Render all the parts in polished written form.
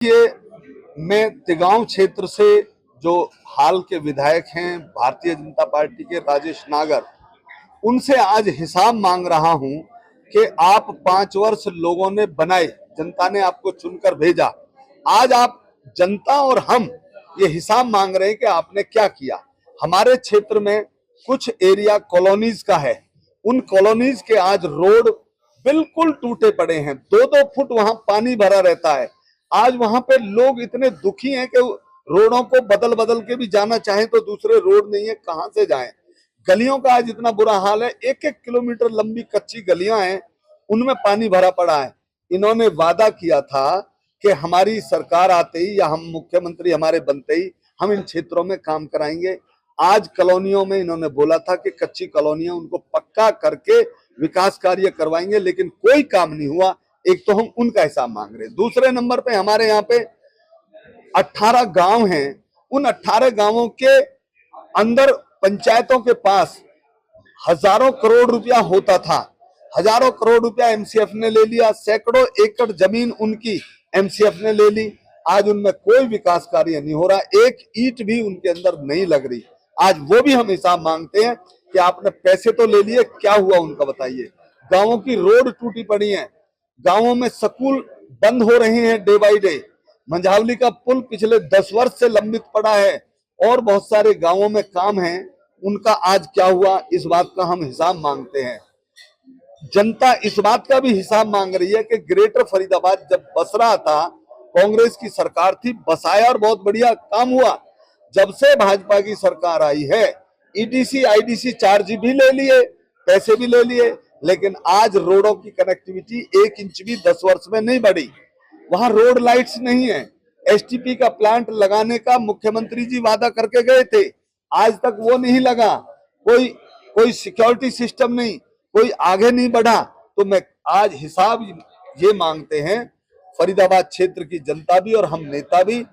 ये मैं तिगांव क्षेत्र से जो हाल के विधायक हैं भारतीय जनता पार्टी के राजेश नागर, उनसे आज हिसाब मांग रहा हूं कि आप 5 वर्ष लोगों ने बनाए, जनता ने आपको चुनकर भेजा। आज आप जनता और हम ये हिसाब मांग रहे हैं कि आपने क्या किया। हमारे क्षेत्र में कुछ एरिया कॉलोनीज का है, उन कॉलोनीज के आज रोड बिल्कुल टूटे पड़े हैं, 2-2 फुट वहां पानी भरा रहता है। आज वहां पे लोग इतने दुखी हैं कि रोडों को बदल बदल के भी जाना चाहें तो दूसरे रोड नहीं है, कहां से जाएं। गलियों का आज इतना बुरा हाल है, 1-1 किलोमीटर लंबी कच्ची गलियां हैं, उनमें पानी भरा पड़ा है। इन्होंने वादा किया था कि हमारी सरकार आते ही या हम मुख्यमंत्री हमारे बनते ही हम इन क्षेत्रों में काम कराएंगे। आज कॉलोनियों में इन्होंने बोला था कि कच्ची कॉलोनियां उनको पक्का करके विकास कार्य करवाएंगे, लेकिन कोई काम नहीं हुआ। एक तो हम उनका हिसाब मांग रहे हैं। दूसरे नंबर पे हमारे यहाँ पे 18 गांव हैं, उन 18 गांवों के अंदर पंचायतों के पास हजारों करोड़ रुपया होता था, हजारों करोड़ रुपया एमसीएफ ने ले लिया, सैकड़ों एकड़ जमीन उनकी एमसीएफ ने ले ली। आज उनमें कोई विकास कार्य नहीं हो रहा, एक ईंट भी उनके अंदर नहीं लग रही। आज वो भी हम हिसाब मांगते हैं कि आपने पैसे तो ले लिए, क्या हुआ उनका बताइए। गांवों की रोड टूटी पड़ी है, गांवों में स्कूल बंद हो रहे हैं डे बाई डे, मंझावली का पुल पिछले 10 वर्ष से लंबित पड़ा है, और बहुत सारे गांवों में काम है, उनका आज क्या हुआ, इस बात का हम हिसाब मांगते हैं। जनता इस बात का भी हिसाब मांग रही है कि ग्रेटर फरीदाबाद जब बस रहा था, कांग्रेस की सरकार थी, बसाया और बहुत बढ़िया काम हुआ। जब से भाजपा की सरकार आई है, ईडीसी आईडीसी चार्ज भी ले लिए, पैसे भी ले लिए, लेकिन आज रोडों की कनेक्टिविटी 1 इंच भी 10 वर्ष में नहीं बढ़ी। वहां रोड लाइट्स नहीं है। एसटीपी का प्लांट लगाने का मुख्यमंत्री जी वादा करके गए थे, आज तक वो नहीं लगा। कोई सिक्योरिटी सिस्टम नहीं, कोई आगे नहीं बढ़ा। तो मैं आज हिसाब ये मांगते हैं फरीदाबाद क्षेत्र की जनता भी और हम नेता भी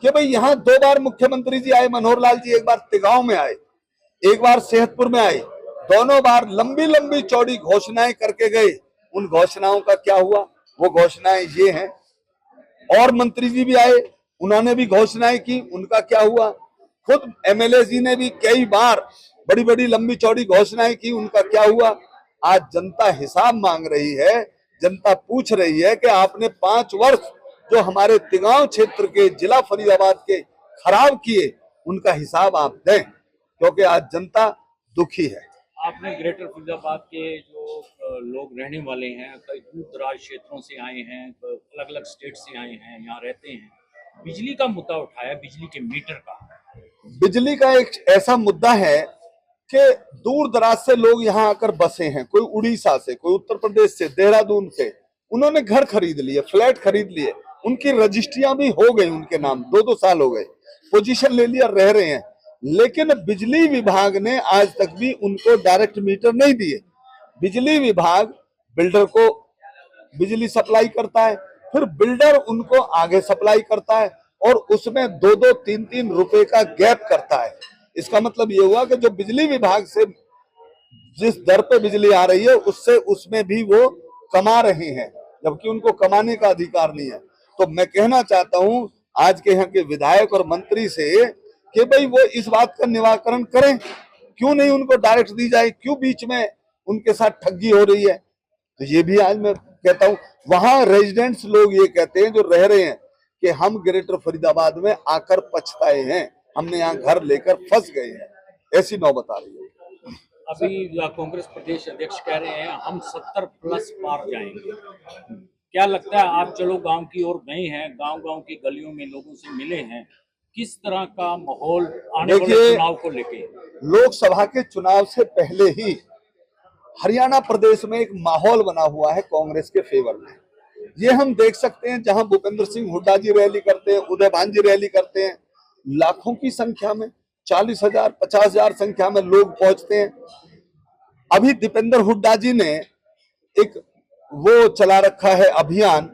कि भाई यहाँ 2 बार मुख्यमंत्री जी आए, मनोहर लाल जी, एक बार तिगांव में आए, एक बार सेहतपुर में आए, दोनों बार लंबी लंबी चौड़ी घोषणाएं करके गए। उन घोषणाओं का क्या हुआ? वो घोषणाएं ये हैं। और मंत्री जी भी आए, उन्होंने भी घोषणाएं की, उनका क्या हुआ? खुद एमएलए जी ने भी कई बार बड़ी बड़ी लंबी चौड़ी घोषणाएं की, उनका क्या हुआ? आज जनता हिसाब मांग रही है, जनता पूछ रही है कि आपने 5 वर्ष जो हमारे तिगांव क्षेत्र के जिला फरीदाबाद के खराब किए, उनका हिसाब आप दें, क्योंकि आज जनता दुखी है। आपने ग्रेटर फरीदाबाद के जो लोग रहने वाले हैं, कई दूर दराज क्षेत्रों से आए हैं, अलग अलग स्टेट से आए हैं, यहाँ रहते हैं, बिजली का मुद्दा उठाया, बिजली के मीटर का। बिजली का एक ऐसा मुद्दा है कि दूर दराज से लोग यहाँ आकर बसे हैं, कोई उड़ीसा से, कोई उत्तर प्रदेश से, देहरादून से, उन्होंने घर खरीद लिए, फ्लैट खरीद लिए, उनकी रजिस्ट्रियां भी हो गई उनके नाम, 2-2 साल हो गए, पोजीशन ले लिया, रह रहे हैं। लेकिन बिजली विभाग ने आज तक भी उनको डायरेक्ट मीटर नहीं दिए। बिजली विभाग बिल्डर को बिजली सप्लाई करता है, फिर बिल्डर उनको आगे सप्लाई करता है, और उसमें 2-2, 3-3 रुपए का गैप करता है। इसका मतलब ये हुआ कि जो बिजली विभाग से जिस दर पे बिजली आ रही है, उससे उसमें भी वो कमा रहे हैं, जबकि उनको कमाने का अधिकार नहीं है। तो मैं कहना चाहता हूं आज के यहाँ के विधायक और मंत्री से कि भाई वो इस बात का निराकरण करें, क्यों नहीं उनको डायरेक्ट दी जाए, क्यों बीच में उनके साथ ठगी हो रही है। तो ये भी आज मैं कहता हूं, वहां रेजिडेंट्स लोग ये कहते हैं जो रह रहे हैं कि हम ग्रेटर फरीदाबाद में आकर पछताए हैं, हमने यहाँ घर लेकर फंस गए हैं, ऐसी नौबत आ रही है। अभी कांग्रेस प्रदेश अध्यक्ष कह रहे हैं हम 70+ पार जाएंगे। क्या लगता है, आप चलो गांव की ओर गए हैं, गांव की गलियों में लोगों से मिले हैं, किस तरह का माहौल आने वाले चुनाव को लेके? लोकसभा के चुनाव से पहले ही हरियाणा प्रदेश में एक माहौल बना हुआ है कांग्रेस के फेवर में। ये हम देख सकते हैं, जहां भूपेंद्र सिंह हुड्डा जी रैली करते हैं, उदय भान जी रैली करते हैं, लाखों की संख्या में, 40,000 50,000 संख्या में लोग पहुंचते हैं। अभी दीपेंद्र हुड्डा जी ने एक वो चला रखा है अभियान,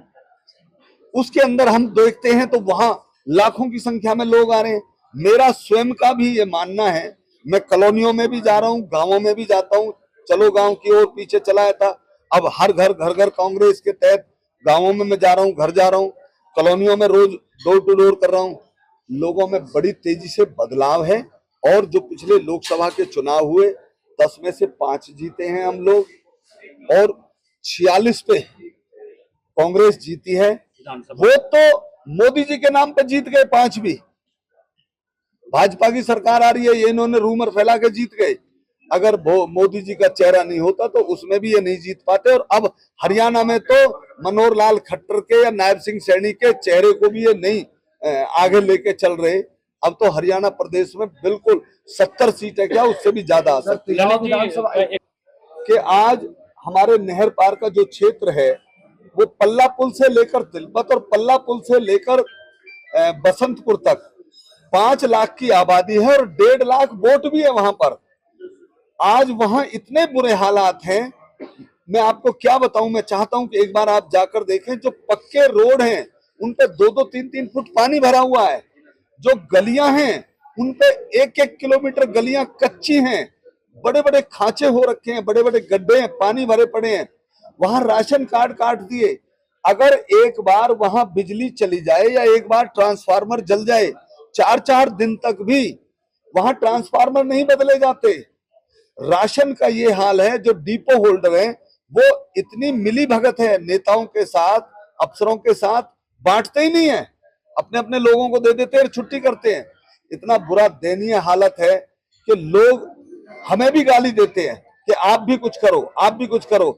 उसके अंदर हम देखते हैं तो वहां लाखों की संख्या में लोग आ रहे हैं। मेरा स्वयं का भी ये मानना है, मैं कॉलोनियों में भी जा रहा हूँ, गांवों में भी जाता हूँ, चलो गांव की ओर पीछे चलाया था, अब हर घर घर घर कांग्रेस के तहत गांवों में मैं जा रहा हूँ, घर जा रहा हूँ। कॉलोनियों में रोज डोर टू डोर कर रहा हूं। लोगों में बड़ी तेजी से बदलाव है। और जो पिछले लोकसभा के चुनाव हुए 10 में से 5 जीते हैं हम लोग और 46 पे कांग्रेस जीती है। विधानसभा वो तो मोदी जी के नाम पे जीत गए 5 भी। भाजपा की सरकार आ रही है, ये इन्होंने रूमर फैला के जीत गए। अगर मोदी जी का चेहरा नहीं होता तो उसमें भी ये नहीं जीत पाते। और अब हरियाणा में तो मनोहर लाल खट्टर के या नायब सिंह सैनी के चेहरे को भी ये नहीं आगे लेके चल रहे। अब तो हरियाणा प्रदेश में बिल्कुल 70 सीटें क्या उससे भी ज्यादा आ सकती है। ललित जी, कि आज हमारे नहर पार का जो क्षेत्र है वो पल्ला पुल से लेकर तिलपत और पल्ला पुल से लेकर बसंतपुर तक 5 लाख की आबादी है और 1.5 लाख वोट भी है वहां पर। आज वहां इतने बुरे हालात हैं, मैं आपको क्या बताऊं। मैं चाहता हूं कि एक बार आप जाकर देखें। जो पक्के रोड हैं उन पे 2-2, 3-3 फुट पानी भरा हुआ है। जो गलियां हैं उन पे 1-1 किलोमीटर गलियां कच्ची हैं। बड़े बड़े खांचे हो रखे हैं, बड़े बड़े गड्ढे हैं, पानी भरे पड़े हैं। वहां राशन कार्ड काट दिए। अगर एक बार वहां बिजली चली जाए या एक बार ट्रांसफार्मर जल जाए, 4-4 दिन तक भी वहां ट्रांसफार्मर नहीं बदले जाते। राशन का ये हाल है। जो डिपो होल्डर हैं वो इतनी मिली भगत है नेताओं के साथ, अफसरों के साथ, बांटते ही नहीं है, अपने अपने लोगों को दे देते हैं और छुट्टी करते हैं। इतना बुरा दयनीय हालत है कि लोग हमें भी गाली देते हैं कि आप भी कुछ करो, आप भी कुछ करो।